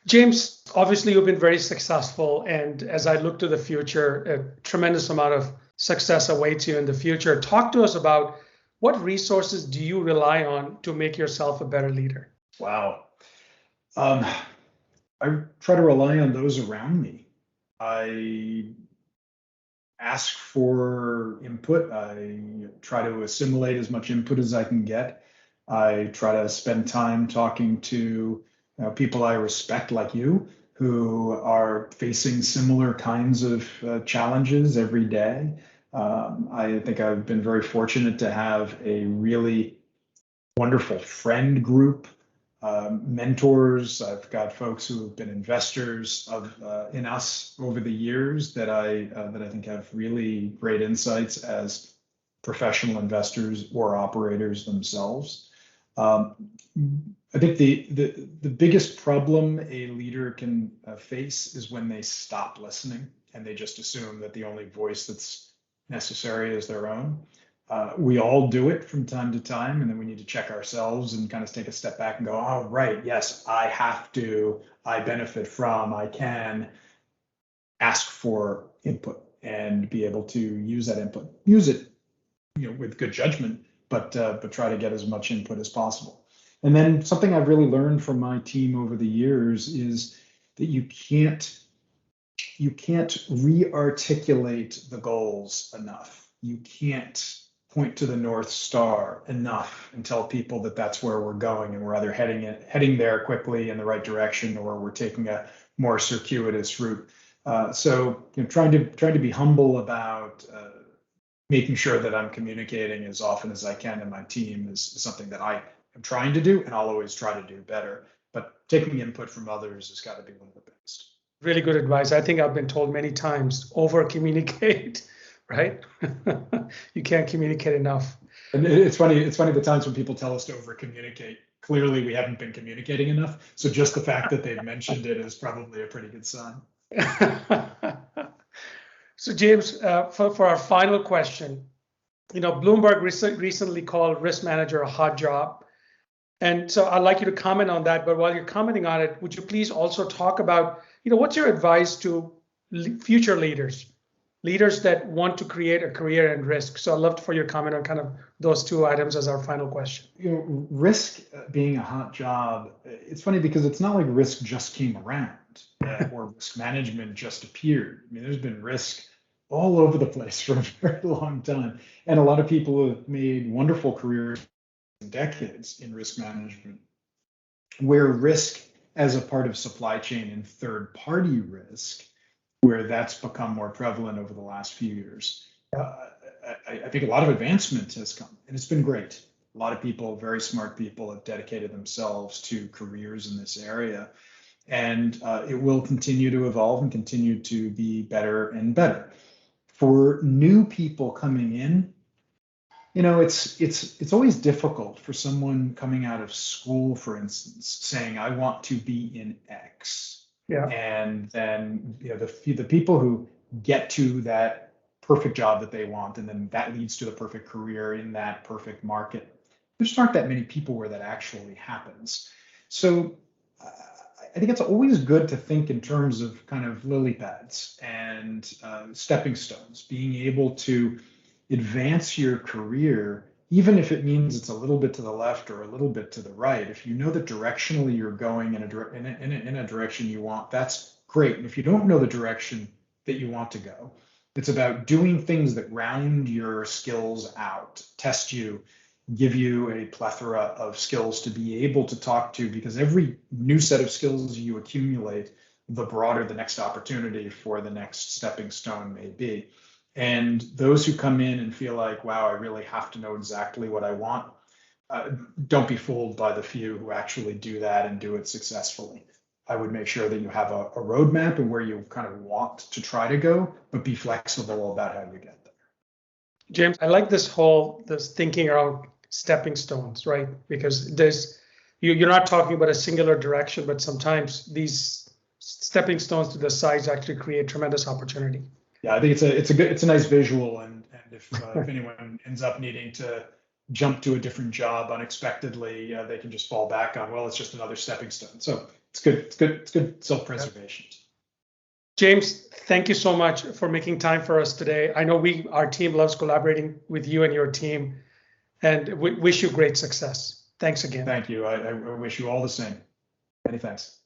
James, obviously you've been very successful, and as I look to the future, a tremendous amount of success awaits you in the future. Talk to us about what resources do you rely on to make yourself a better leader? Wow. I try to rely on those around me. I ask for input. I try to assimilate as much input as I can get. I try to spend time talking to people I respect, like you, who are facing similar kinds of challenges every day. I think I've been very fortunate to have a really wonderful friend group, mentors. I've got folks who have been investors in us over the years that I think have really great insights as professional investors or operators themselves. I think the biggest problem a leader can face is when they stop listening and they just assume that the only voice that's necessary is their own. We all do it from time to time, and then we need to check ourselves and kind of take a step back and go, oh, right, yes, I have to, I benefit from, I can ask for input and be able to use that input. Use it, with good judgment, but try to get as much input as possible. And then something I've really learned from my team over the years is that you can't re-articulate the goals enough. You can't point to the North Star enough and tell people that that's where we're going, and we're either heading there quickly in the right direction, or we're taking a more circuitous route. So trying to be humble about making sure that I'm communicating as often as I can to my team is something that I am trying to do, and I'll always try to do better. But taking input from others has got to be one of the best. Really good advice. I think I've been told many times, over communicate, right? You can't communicate enough. And it's funny the times when people tell us to over communicate. Clearly we haven't been communicating enough. So just the fact that they've mentioned it is probably a pretty good sign. So James, for our final question, Bloomberg recently called risk manager a hot job. And so I'd like you to comment on that. But while you're commenting on it, would you please also talk about, what's your advice to future leaders that want to create a career in risk? So I'd love for your comment on kind of those two items as our final question. Risk being a hot job, it's funny because it's not like risk just came around or risk management just appeared. I mean, there's been risk all over the place for a very long time. And a lot of people have made wonderful careers in decades in risk management, where risk as a part of supply chain and third-party risk, where that's become more prevalent over the last few years. I think a lot of advancement has come, and it's been great. A lot of people, very smart people, have dedicated themselves to careers in this area, and it will continue to evolve and continue to be better and better. For new people coming in, it's always difficult for someone coming out of school, for instance, saying, I want to be in X. Yeah. And then the people who get to that perfect job that they want, and then that leads to the perfect career in that perfect market, there just aren't that many people where that actually happens. So I think it's always good to think in terms of kind of lily pads and stepping stones, being able to advance your career, even if it means it's a little bit to the left or a little bit to the right. If you know that directionally you're going in a direction you want, that's great. And if you don't know the direction that you want to go, it's about doing things that round your skills out, test you, give you a plethora of skills to be able to talk to, because every new set of skills you accumulate, the broader the next opportunity for the next stepping stone may be. And those who come in and feel like, wow, I really have to know exactly what I want, don't be fooled by the few who actually do that and do it successfully. I would make sure that you have a roadmap and where you kind of want to try to go, but be flexible about how you get there. James, I like this thinking around stepping stones, right? Because you're not talking about a singular direction, but sometimes these stepping stones to the sides actually create tremendous opportunity. Yeah, I think it's a nice visual, and if anyone ends up needing to jump to a different job unexpectedly, they can just fall back on, well, it's just another stepping stone. So it's good. It's good self-preservation. James, thank you so much for making time for us today. I know our team loves collaborating with you and your team, and we wish you great success. Thanks again. Thank you. I wish you all the same. Many thanks.